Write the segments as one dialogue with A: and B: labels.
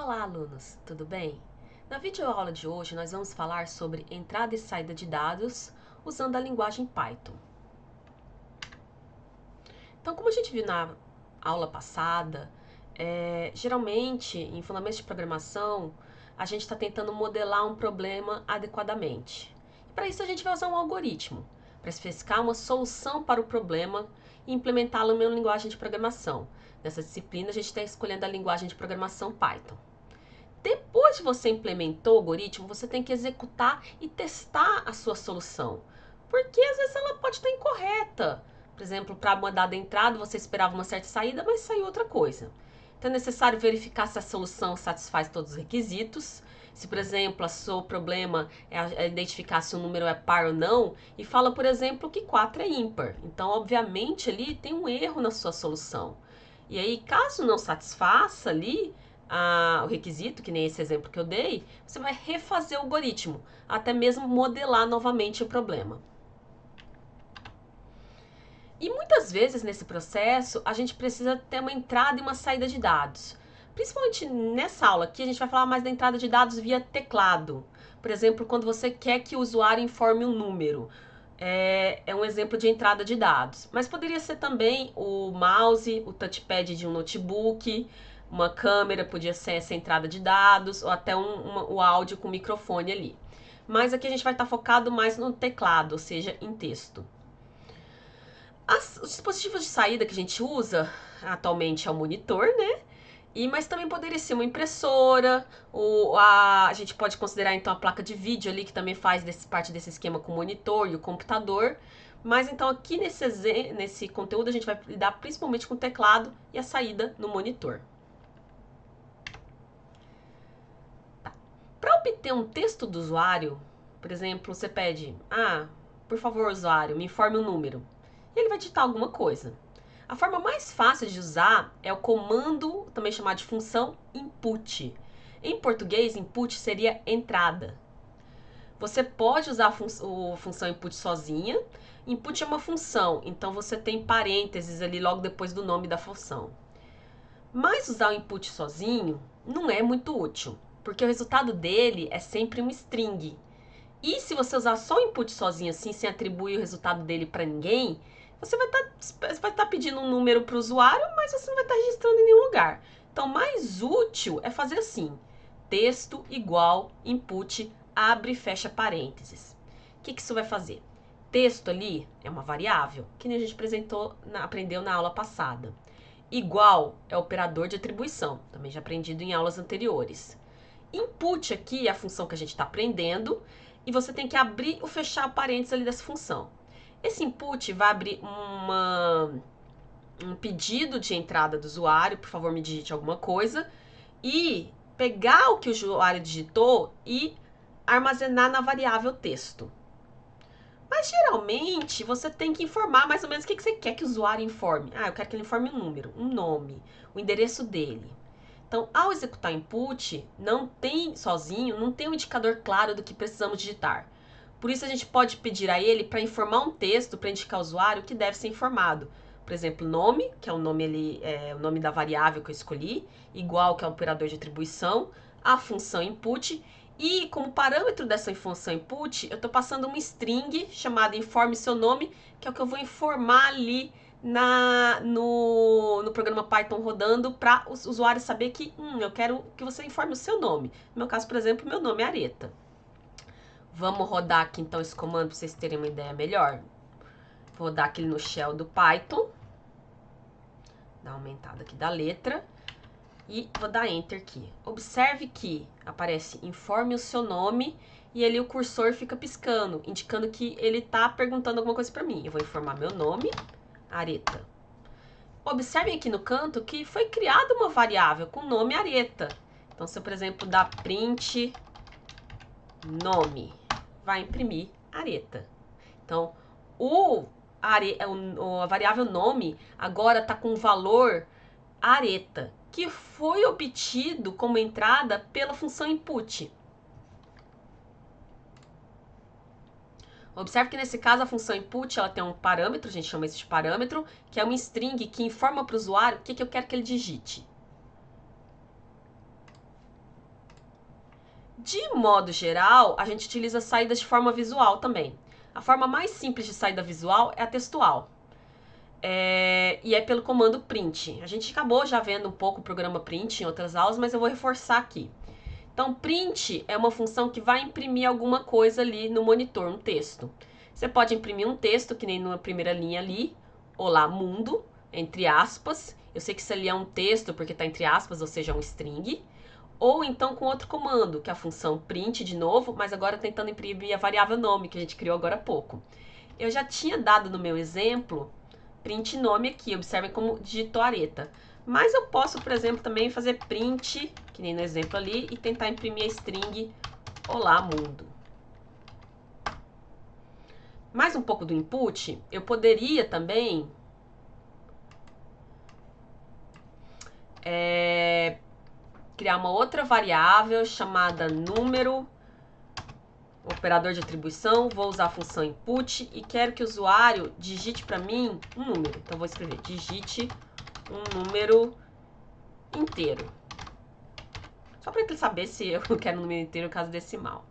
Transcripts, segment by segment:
A: Olá, alunos, tudo bem? Na videoaula de hoje, nós vamos falar sobre entrada e saída de dados usando a linguagem Python. Então, como a gente viu na aula passada, geralmente, em fundamentos de programação, a gente está tentando modelar um problema adequadamente. E para isso, a gente vai usar um algoritmo para especificar uma solução para o problema e implementá-lo em uma linguagem de programação. Nessa disciplina, a gente está escolhendo a linguagem de programação Python. Depois que você implementou o algoritmo, você tem que executar e testar a sua solução. Porque às vezes ela pode estar incorreta. Por exemplo, para uma dada entrada, você esperava uma certa saída, mas saiu outra coisa. Então é necessário verificar se a solução satisfaz todos os requisitos. Se, por exemplo, o seu problema é identificar se o número é par ou não, e fala, por exemplo, que 4 é ímpar. Então, obviamente, ali tem um erro na sua solução. E aí, caso não satisfaça ali, o requisito, que nem esse exemplo que eu dei, você vai refazer o algoritmo, até mesmo modelar novamente o problema. E muitas vezes nesse processo, a gente precisa ter uma entrada e uma saída de dados. Principalmente nessa aula aqui, a gente vai falar mais da entrada de dados via teclado. Por exemplo, quando você quer que o usuário informe um número. É um exemplo de entrada de dados. Mas poderia ser também o mouse, o touchpad de um notebook, uma câmera, podia ser essa entrada de dados, ou até o áudio com microfone ali. Mas aqui a gente vai estar focado mais no teclado, ou seja, em texto. Os dispositivos de saída que a gente usa atualmente é o monitor, né? Mas também poderia ser uma impressora, a gente pode considerar então a placa de vídeo ali, que também faz parte desse esquema com o monitor e o computador. Mas então aqui nesse conteúdo a gente vai lidar principalmente com o teclado e a saída no monitor. Tá. Para obter um texto do usuário, por exemplo, você pede, por favor, usuário, me informe um número. E ele vai digitar alguma coisa. A forma mais fácil de usar é o comando, também chamado de função input. Em português, input seria entrada. Você pode usar a função input sozinha. Input é uma função, então você tem parênteses ali logo depois do nome da função. Mas usar o input sozinho não é muito útil, porque o resultado dele é sempre um string. E se você usar só o input sozinho assim, sem atribuir o resultado dele para ninguém, você vai estar pedindo um número para o usuário, mas você não vai estar registrando em nenhum lugar. Então, mais útil é fazer assim: texto igual input, abre e fecha parênteses. O que isso vai fazer? Texto ali é uma variável, que nem a gente aprendeu na aula passada. Igual é o operador de atribuição, também já aprendido em aulas anteriores. Input aqui é a função que a gente está aprendendo, e você tem que abrir ou fechar parênteses ali dessa função. Esse input vai abrir um pedido de entrada do usuário, por favor me digite alguma coisa, e pegar o que o usuário digitou e armazenar na variável texto. Mas geralmente você tem que informar mais ou menos o que você quer que o usuário informe. Eu quero que ele informe um número, um nome, o endereço dele. Então, ao executar input, não tem um indicador claro do que precisamos digitar. Por isso, a gente pode pedir a ele para informar um texto para indicar ao usuário o que deve ser informado. Por exemplo, nome, que é o nome da variável que eu escolhi, igual que é o operador de atribuição, a função input, e como parâmetro dessa função input, eu estou passando uma string chamada informe seu nome, que é o que eu vou informar ali no programa Python rodando para os usuários saber que eu quero que você informe o seu nome. No meu caso, por exemplo, meu nome é Areta. Vamos rodar aqui então esse comando para vocês terem uma ideia melhor. Vou rodar aqui no shell do Python. Dar uma aumentada aqui da letra. E vou dar Enter aqui. Observe que aparece informe o seu nome e ali o cursor fica piscando, indicando que ele está perguntando alguma coisa para mim. Eu vou informar meu nome, Areta. Observem aqui no canto que foi criada uma variável com o nome Areta. Então, se eu, por exemplo, dar print nome, vai imprimir Areta. Então, a variável nome agora está com o valor Areta, que foi obtido como entrada pela função input. Observe que nesse caso a função input ela tem um parâmetro, a gente chama isso de parâmetro, que é uma string que informa para o usuário o que eu quero que ele digite. De modo geral, a gente utiliza saídas de forma visual também. A forma mais simples de saída visual é a textual. E é pelo comando print. A gente acabou já vendo um pouco o programa print em outras aulas, mas eu vou reforçar aqui. Então, print é uma função que vai imprimir alguma coisa ali no monitor, um texto. Você pode imprimir um texto, que nem na primeira linha ali, olá mundo, entre aspas. Eu sei que isso ali é um texto porque está entre aspas, ou seja, um string. Ou então com outro comando, que é a função print de novo, mas agora tentando imprimir a variável nome, que a gente criou agora há pouco. Eu já tinha dado no meu exemplo print nome aqui, observem como digitou areta. Mas eu posso, por exemplo, também fazer print, que nem no exemplo ali, e tentar imprimir a string olá mundo. Mais um pouco do input, eu poderia também criar uma outra variável chamada número, operador de atribuição, vou usar a função input e quero que o usuário digite para mim um número. Então vou escrever digite um número inteiro. Só para ele saber se eu quero um número inteiro no caso decimal.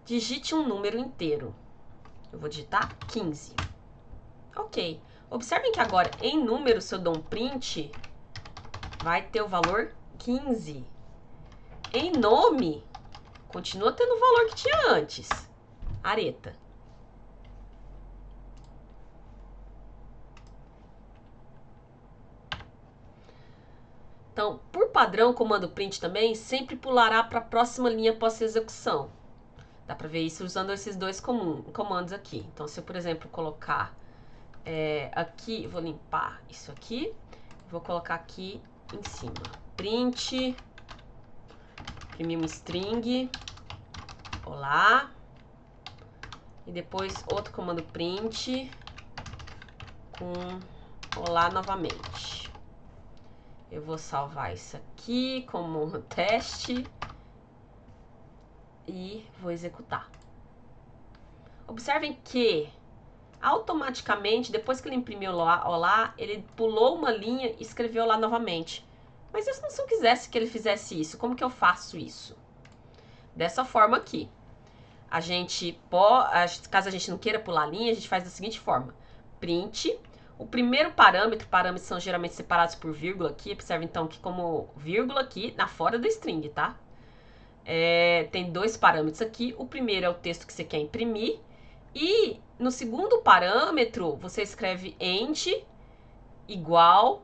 A: Digite um número inteiro. Eu vou digitar 15. Ok. Observem que agora em número, se eu dou um print, vai ter o valor 15. Em nome, continua tendo o valor que tinha antes. Areta. Então, por padrão, o comando print também sempre pulará para a próxima linha após a execução. Dá para ver isso usando esses dois comandos aqui. Então, se eu, por exemplo, colocar aqui, vou limpar isso aqui, vou colocar aqui em cima. Print, imprimir um string, olá, e depois outro comando print com olá novamente. Eu vou salvar isso aqui como teste e vou executar. Observem que automaticamente, depois que ele imprimiu olá, ele pulou uma linha e escreveu olá novamente. Mas e se eu quisesse que ele fizesse isso, como que eu faço isso? Dessa forma aqui. A gente pode, caso a gente não queira pular a linha, a gente faz da seguinte forma. Print, o primeiro parâmetros são geralmente separados por vírgula aqui. Observe então que como vírgula aqui, na fora da string, tá? Tem dois parâmetros aqui. O primeiro é o texto que você quer imprimir. E no segundo parâmetro, você escreve end igual,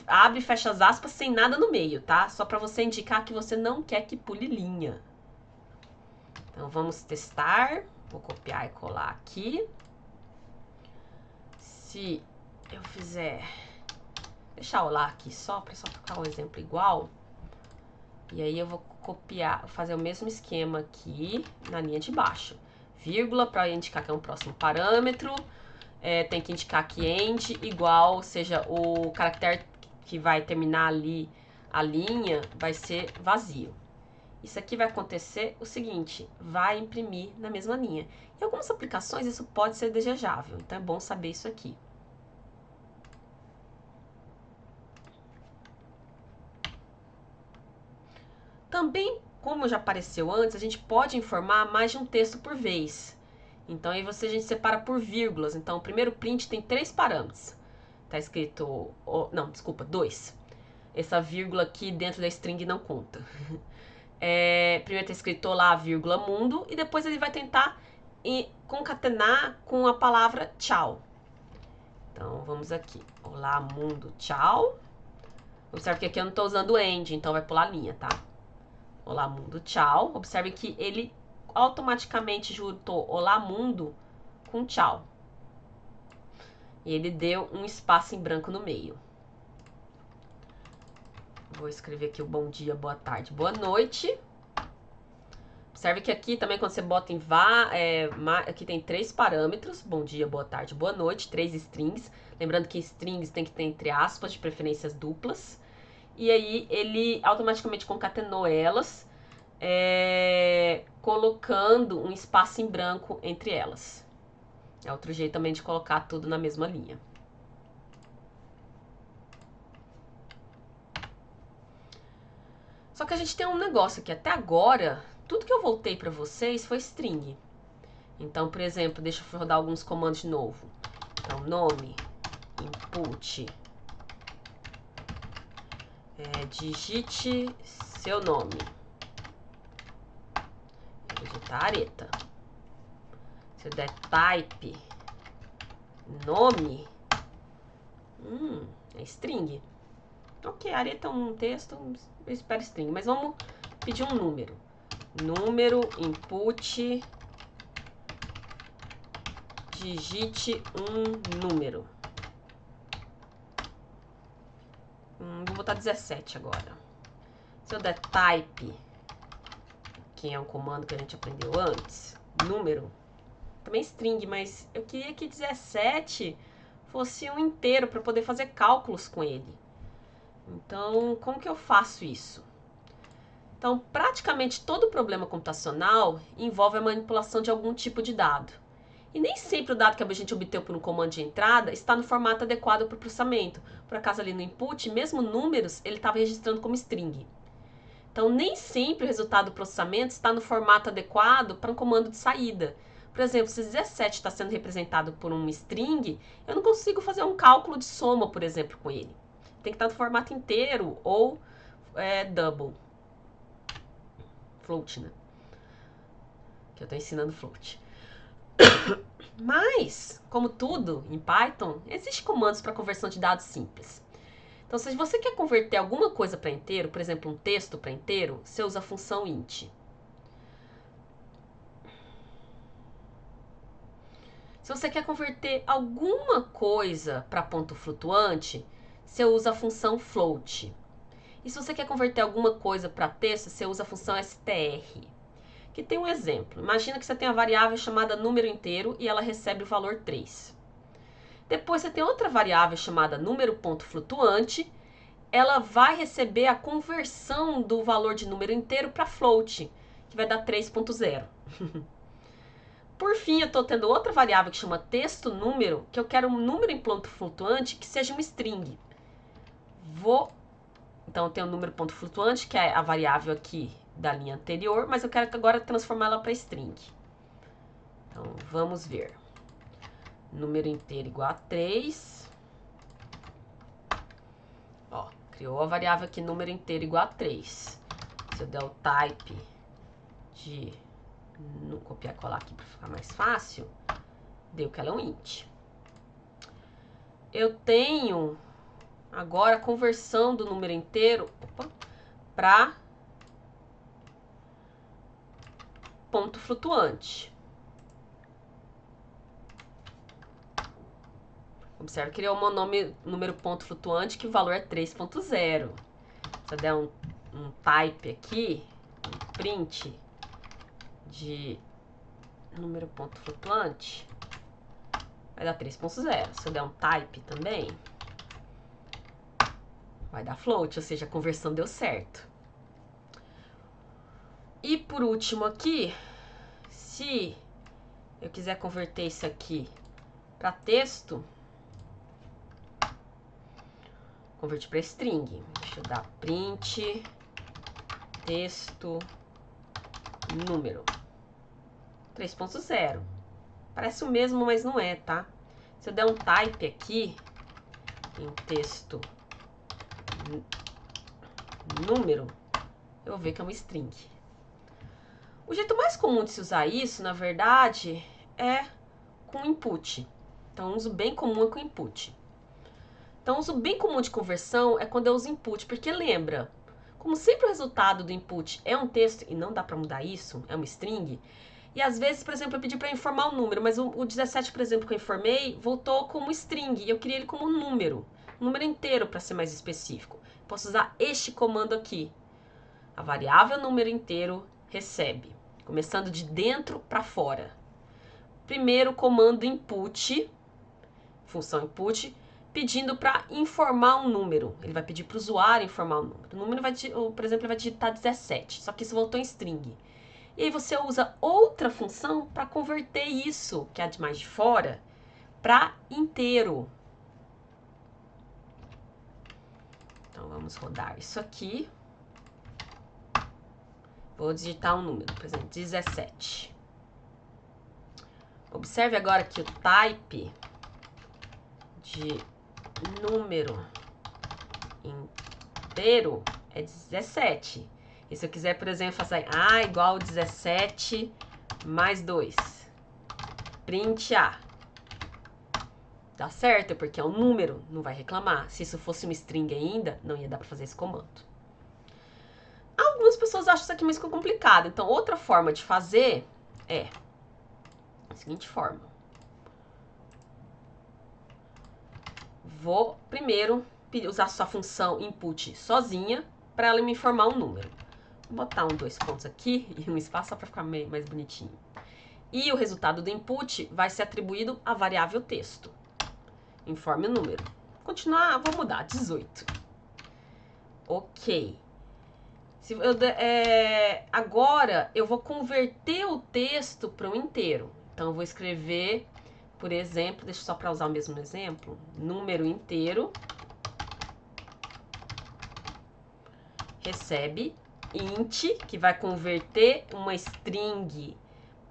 A: abre e fecha as aspas sem nada no meio, tá? Só para você indicar que você não quer que pule linha. Então vamos testar. Vou copiar e colar aqui. Se eu fizer... deixar o lá aqui só, para só ficar um exemplo igual. E aí eu vou copiar, fazer o mesmo esquema aqui na linha de baixo. Vírgula para indicar que é um próximo parâmetro. Tem que indicar que end igual, ou seja, o caractere que vai terminar ali a linha vai ser vazio. Isso aqui vai acontecer o seguinte, vai imprimir na mesma linha. Em algumas aplicações isso pode ser desejável, então é bom saber isso aqui. Também, como já apareceu antes, a gente pode informar mais de um texto por vez. Então aí a gente separa por vírgulas. Então o primeiro print tem 3 parâmetros. Tá escrito, não, desculpa, 2. Essa vírgula aqui dentro da string não conta. Primeiro tá escrito olá, vírgula, mundo, e depois ele vai tentar concatenar com a palavra tchau. Então vamos aqui, olá, mundo, tchau. Observe que aqui eu não tô usando end, então vai pular a linha, tá? Olá, mundo, tchau. Observe que ele automaticamente juntou olá, mundo com tchau. E ele deu um espaço em branco no meio. Vou escrever aqui o bom dia, boa tarde, boa noite. Observe que aqui também quando você bota em aqui tem 3 parâmetros, bom dia, boa tarde, boa noite, 3 strings. Lembrando que strings tem que ter entre aspas, de preferências duplas. E aí ele automaticamente concatenou elas, colocando um espaço em branco entre elas. É outro jeito também de colocar tudo na mesma linha. Só que a gente tem um negócio aqui. Até agora, tudo que eu voltei para vocês foi string. Então, por exemplo, deixa eu rodar alguns comandos de novo. Então, nome, input, digite seu nome. Vou digitar areta. Se eu der type, nome, é string. Ok, areta é um texto, eu espero string, mas vamos pedir um número. Número, input, digite um número. Vou botar 17 agora. Se eu der type, que é um comando que a gente aprendeu antes, número, também string, mas eu queria que 17 fosse um inteiro para poder fazer cálculos com ele. Então, como que eu faço isso? Então, praticamente todo problema computacional envolve a manipulação de algum tipo de dado. E nem sempre o dado que a gente obteve por um comando de entrada está no formato adequado para o processamento. Por acaso ali no input, mesmo números, ele estava registrando como string. Então, nem sempre o resultado do processamento está no formato adequado para um comando de saída. Por exemplo, se 17 está sendo representado por um string, eu não consigo fazer um cálculo de soma, por exemplo, com ele. Tem que estar no formato inteiro ou double. Float, né? Que eu estou ensinando float. Mas, como tudo em Python, existem comandos para conversão de dados simples. Então, se você quer converter alguma coisa para inteiro, por exemplo, um texto para inteiro, você usa a função int. Se você quer converter alguma coisa para ponto flutuante, você usa a função float. E se você quer converter alguma coisa para texto, você usa a função str. Que tem um exemplo. Imagina que você tem a variável chamada número inteiro e ela recebe o valor 3. Depois você tem outra variável chamada número ponto flutuante. Ela vai receber a conversão do valor de número inteiro para float, que vai dar 3.0. Por fim, eu estou tendo outra variável que chama texto número, que eu quero um número em ponto flutuante que seja um string. Então, eu tenho um número ponto flutuante, que é a variável aqui da linha anterior, mas eu quero agora transformá-la para string. Então, vamos ver. Número inteiro igual a 3. Ó, criou a variável aqui, número inteiro igual a 3. Se eu der o type de copiar e colar aqui para ficar mais fácil, deu que ela é um int. Eu tenho agora a conversão do número inteiro para ponto flutuante. Observe que ele é um número ponto flutuante que o valor é 3.0. Se eu der um type aqui, um print de número ponto flutuante, vai dar 3.0. Se eu der um type também, vai dar float, ou seja, a conversão deu certo. E por último aqui, se eu quiser converter isso aqui para texto, converter para string. Deixa eu dar print texto número 3.0. Parece o mesmo, mas não é, tá? Se eu der um type aqui em texto número, eu vou ver que é um string. O jeito mais comum de se usar isso, na verdade, é com input. Então, um uso bem comum é com input. Então, um uso bem comum de conversão é quando eu uso input, porque lembra, como sempre o resultado do input é um texto, e não dá para mudar isso, é uma string, e às vezes, por exemplo, eu pedi para informar um número, mas o 17, por exemplo, que eu informei, voltou como string, e eu queria ele como número inteiro para ser mais específico. Posso usar este comando aqui. A variável número inteiro recebe, começando de dentro para fora. Primeiro, comando input, função input, pedindo para informar um número. Ele vai pedir para o usuário informar um número. O número vai, por exemplo, ele vai digitar 17, só que isso voltou em string. E aí você usa outra função para converter isso, que é de mais de fora, para inteiro. Então vamos rodar isso aqui. Vou digitar um número, por exemplo, 17. Observe agora que o type de número inteiro é 17. E se eu quiser, por exemplo, fazer A igual 17 mais 2. Print A. Dá certo, porque é um número, não vai reclamar. Se isso fosse uma string ainda, não ia dar para fazer esse comando. Algumas pessoas acham isso aqui mais complicado. Então, outra forma de fazer é a seguinte forma. Vou primeiro usar sua função input sozinha para ela me informar um número. Vou botar dois pontos aqui e um espaço só para ficar mais bonitinho. E o resultado do input vai ser atribuído à variável texto. Informe o número. Continuar, vou mudar, 18. Ok. Agora eu vou converter o texto para um inteiro. Então eu vou escrever, por exemplo, deixa só para usar o mesmo exemplo, número inteiro recebe int, que vai converter uma string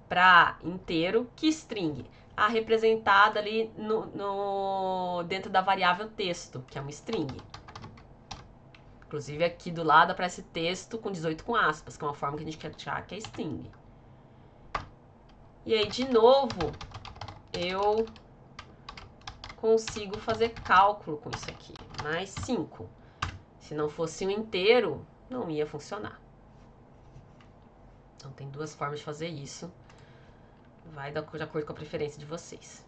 A: para inteiro. Que string? A representada ali dentro da variável texto, que é uma string. Inclusive aqui do lado aparece texto com 18 com aspas, que é uma forma que a gente quer tirar, que é string. E aí, de novo, eu consigo fazer cálculo com isso aqui. Mais 5. Se não fosse um inteiro, não ia funcionar. Então, tem duas formas de fazer isso. Vai de acordo com a preferência de vocês.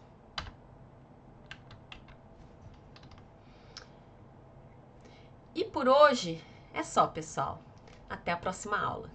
A: E por hoje é só, pessoal. Até a próxima aula.